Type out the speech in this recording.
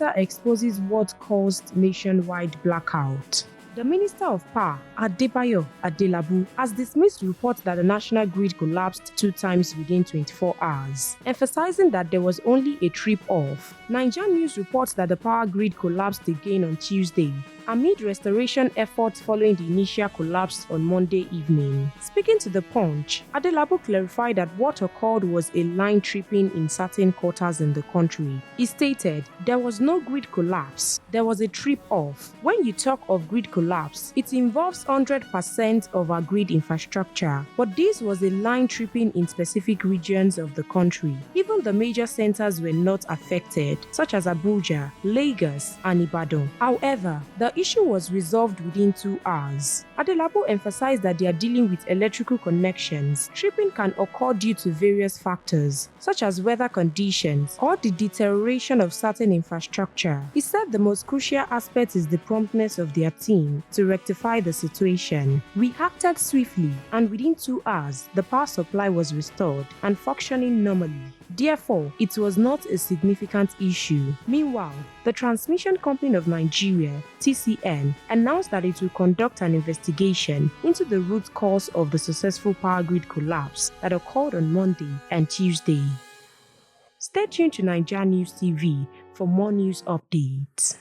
Minister exposes what caused nationwide blackout. The Minister of Power, Adebayo Adelabu, has dismissed reports that the national grid collapsed 2 times within 24 hours, emphasizing that there was only a trip off. NaijaNews reports that the power grid collapsed again on Tuesday, amid restoration efforts following the initial collapse on Monday evening. Speaking to The Punch, Adelabu clarified that what occurred was a line tripping in certain quarters in the country. He stated, "There was no grid collapse, there was a trip off. When you talk of grid collapse, it involves 100% of our grid infrastructure, but this was a line tripping in specific regions of the country. Even the major centers were not affected, such as Abuja, Lagos, and Ibadan. However, the issue was resolved within 2 hours." Adelabu emphasized that they are dealing with electrical connections. Tripping can occur due to various factors, such as weather conditions or the deterioration of certain infrastructure. He said the most crucial aspect is the promptness of their team to rectify the situation. "We acted swiftly, and within 2 hours, the power supply was restored and functioning normally. Therefore, it was not a significant issue." Meanwhile, the Transmission Company of Nigeria, TCN, announced that it will conduct an investigation into the root cause of the successful power grid collapse that occurred on Monday and Tuesday. Stay tuned to NaijaNews TV for more news updates.